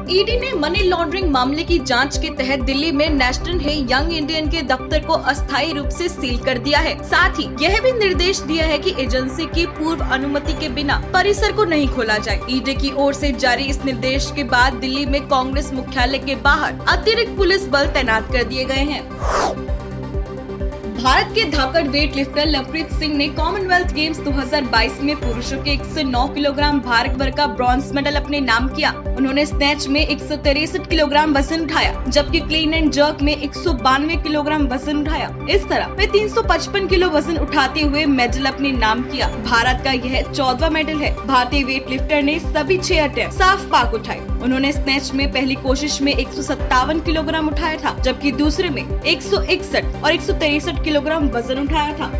ED ने money laundering मामले की जांच के तहत दिल्ली में नेशनल है यंग इंडियन के दफ्तर को अस्थायी रूप से सील कर दिया है। साथ ही यह भी निर्देश दिया है कि एजेंसी की पूर्व अनुमति के बिना परिसर को नहीं खोला जाए। ईडी की ओर से जारी इस निर्देश के बाद दिल्ली में कांग्रेस मुख्यालय के बाहर अतिरिक्त पुलिस बल तैनात कर दिए गए हैं। भारत के धाकड़ वेट लिफ्टर लवप्रीत सिंह ने कॉमनवेल्थ गेम्स 2022 में पुरुषों के 109 किलोग्राम भार वर्ग का ब्रॉन्ज मेडल अपने नाम किया। उन्होंने स्नैच में 163 किलोग्राम वजन उठाया, जबकि क्लीन एंड जर्क में 192 किलोग्राम वजन उठाया। इस तरह वे 355 किलो वजन उठाते हुए मेडल अपने नाम किया। भारत का यह 14वां मेडल है। भारतीय वेट लिफ्टर ने सभी 6 अटैम्प्ट साफ पाक उठाए। उन्होंने स्नैच में पहली कोशिश में 157 किलोग्राम उठाया था, जबकि दूसरे में 161 और 163 किलोग्राम वजन उठाया था।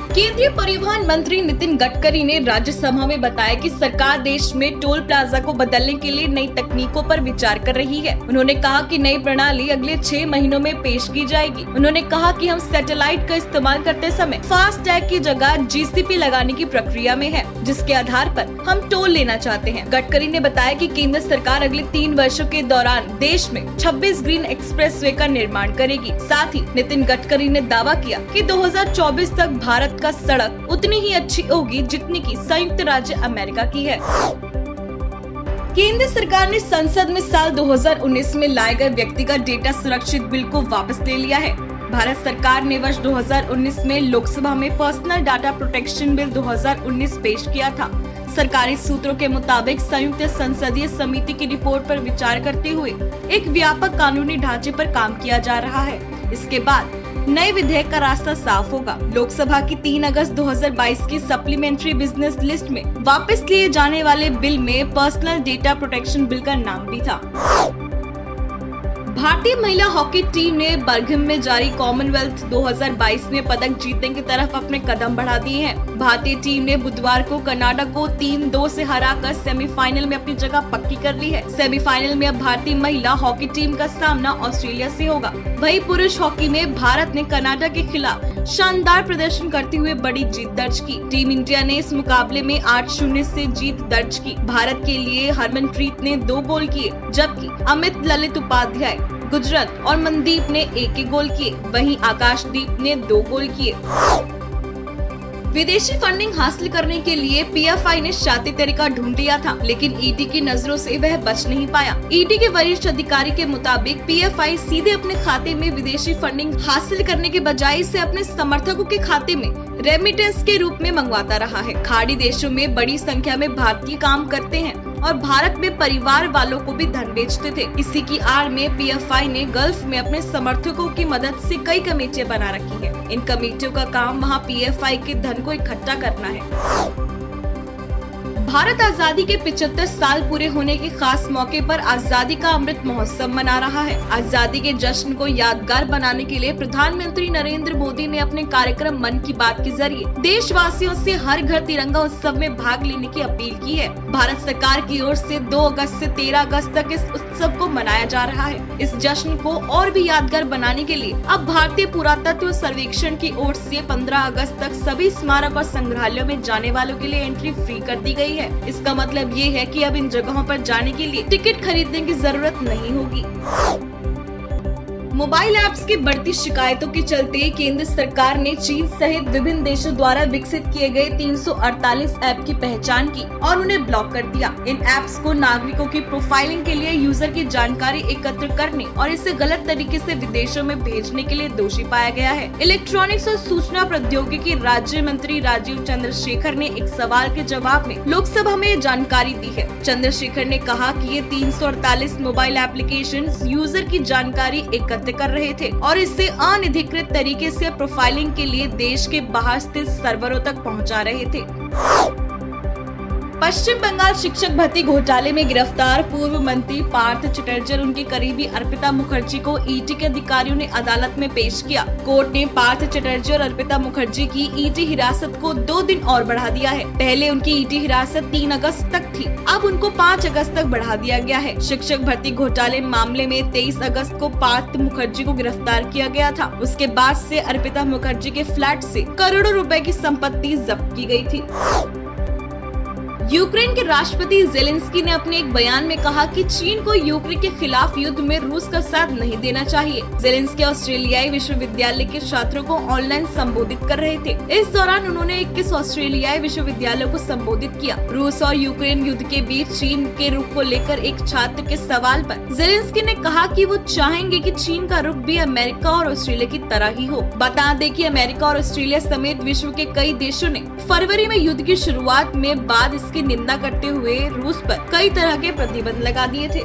केंद्रीय परिवहन मंत्री नितिन गडकरी ने राज्यसभा में बताया कि सरकार देश में टोल प्लाजा को बदलने के लिए नई तकनीकों पर विचार कर रही है। उन्होंने कहा कि नई प्रणाली अगले 6 महीनों में पेश की जाएगी। उन्होंने कहा कि हम सैटेलाइट का इस्तेमाल करते समय फास्ट टैग की जगह जीसीपी लगाने की प्रक्रिया में है, जिसके आधार पर हम टोल लेना चाहते हैं। गडकरी ने बताया कि केंद्र सरकार अगले 3 वर्षों के दौरान देश में 26 ग्रीन एक्सप्रेसवे का निर्माण करेगी। साथ ही नितिन गडकरी ने दावा किया कि 2024 तक भारत का सड़क उतनी ही अच्छी होगी जितनी की संयुक्त राज्य अमेरिका की है। केंद्र सरकार ने संसद में साल 2019 में लाए गए व्यक्तिगत डेटा सुरक्षित बिल को वापस ले लिया है। भारत सरकार ने वर्ष 2019 में लोकसभा में पर्सनल डाटा प्रोटेक्शन बिल 2019 पेश किया था। सरकारी सूत्रों के मुताबिक संयुक्त संसदीय समिति की रिपोर्ट पर विचार करते हुए एक व्यापक कानूनी ढांचे पर काम किया जा रहा है। इसके बाद नए विधेयक का रास्ता साफ होगा। लोकसभा की 3 अगस्त 2022 की सप्लीमेंट्री बिजनेस लिस्ट में वापस लिए जाने वाले बिल में पर्सनल डेटा प्रोटेक्शन बिल का नाम भी था। भारतीय महिला हॉकी टीम ने बर्मिंघम में जारी कॉमनवेल्थ 2022 में पदक जीतने की तरफ अपने कदम बढ़ा दिए हैं। भारतीय टीम ने बुधवार को कनाडा को 3-2 से हराकर सेमीफाइनल में अपनी जगह पक्की कर ली है। सेमीफाइनल में अब भारतीय महिला हॉकी टीम का सामना ऑस्ट्रेलिया से होगा। वहीं पुरुष हॉकी में भारत ने कनाडा के खिलाफ शानदार प्रदर्शन करते हुए बड़ी जीत दर्ज की। टीम इंडिया ने इस मुकाबले में 8-0 से जीत दर्ज की। भारत के लिए हरमनप्रीत ने 2 गोल किए, जबकि अमित ललित उपाध्याय, गुजरात और मनदीप ने 1 गोल किए। वहीं आकाशदीप ने 2 गोल किए। विदेशी फंडिंग हासिल करने के लिए पीएफआई ने शातिर तरीका ढूंढ लिया था, लेकिन ईडी की नजरों से वह बच नहीं पाया। ईडी के वरिष्ठ अधिकारी के मुताबिक पीएफआई सीधे अपने खाते में विदेशी फंडिंग हासिल करने के बजाय इसे अपने समर्थकों के खाते में रेमिटेंस के रूप में मंगवाता रहा है। खाड़ी देशों में बड़ी संख्या में भारतीय काम करते हैं और भारत में परिवार वालों को भी धन बेचते थे। इसी की आड़ में पीएफआई ने गल्फ में अपने समर्थकों की मदद से कई कमेटियां बना रखी है। इन कमेटियों का काम वहां पीएफआई के धन को इकट्ठा करना है। भारत आजादी के 75 साल पूरे होने के खास मौके पर आजादी का अमृत महोत्सव मना रहा है। आजादी के जश्न को यादगार बनाने के लिए प्रधानमंत्री नरेंद्र मोदी ने अपने कार्यक्रम मन की बात के जरिए देशवासियों से हर घर तिरंगा उत्सव में भाग लेने की अपील की है। भारत सरकार की ओर से 2 अगस्त से 13 अगस्त तक इस उत्सव को मनाया जा रहा है। इस जश्न को और भी यादगार बनाने के लिए अब भारतीय पुरातत्व सर्वेक्षण की ओर से 15 अगस्त तक सभी स्मारक और संग्रहालयों में जाने वालों के लिए एंट्री फ्री कर दी गई है। इसका मतलब ये है कि अब इन जगहों पर जाने के लिए टिकट खरीदने की जरूरत नहीं होगी। मोबाइल ऐप्स की बढ़ती शिकायतों के चलते केंद्र सरकार ने चीन सहित विभिन्न देशों द्वारा विकसित किए गए 348 ऐप की पहचान की और उन्हें ब्लॉक कर दिया। इन ऐप्स को नागरिकों की प्रोफाइलिंग के लिए यूजर की जानकारी एकत्र करने और इसे गलत तरीके से विदेशों में भेजने के लिए दोषी पाया गया है। इलेक्ट्रॉनिक्स और सूचना प्रौद्योगिकी राज्य मंत्री राजीव चंद्रशेखर ने एक सवाल के जवाब में लोकसभा में ये जानकारी दी है। चंद्रशेखर ने कहा कि ये 348 मोबाइल एप्लीकेशन यूजर की जानकारी एकत्र कर रहे थे और इसे अनधिकृत तरीके से प्रोफाइलिंग के लिए देश के बाहर स्थित सर्वरों तक पहुंचा रहे थे। पश्चिम बंगाल शिक्षक भर्ती घोटाले में गिरफ्तार पूर्व मंत्री पार्थ चटर्जी और उनकी करीबी अर्पिता मुखर्जी को ईडी के अधिकारियों ने अदालत में पेश किया। कोर्ट ने पार्थ चटर्जी और अर्पिता मुखर्जी की ईडी हिरासत को 2 दिन और बढ़ा दिया है। पहले उनकी ईडी हिरासत 3 अगस्त तक थी, अब उनको 5 अगस्त तक बढ़ा दिया गया है। शिक्षक भर्ती घोटाले मामले में 23 अगस्त को पार्थ मुखर्जी को गिरफ्तार किया गया था। उसके बाद से अर्पिता मुखर्जी के फ्लैट से करोड़ों रुपए की संपत्ति जब्त की गई थी। यूक्रेन के राष्ट्रपति जेलेंस्की ने अपने एक बयान में कहा कि चीन को यूक्रेन के खिलाफ युद्ध में रूस का साथ नहीं देना चाहिए। जेलेंस्की ऑस्ट्रेलियाई विश्वविद्यालय के छात्रों को ऑनलाइन संबोधित कर रहे थे। इस दौरान उन्होंने 21 ऑस्ट्रेलियाई विश्वविद्यालयों को संबोधित किया। रूस और यूक्रेन युद्ध के बीच चीन के रुख को लेकर एक छात्र के सवाल पर जेलेंस्की ने कहा कि वो चाहेंगे कि चीन का रुख भी अमेरिका और ऑस्ट्रेलिया की तरह ही हो। बता दें कि अमेरिका और ऑस्ट्रेलिया समेत विश्व के कई देशों ने फरवरी में युद्ध की शुरुआत में बाद इसकी निंदा करते हुए रूस पर कई तरह के प्रतिबंध लगा दिए थे।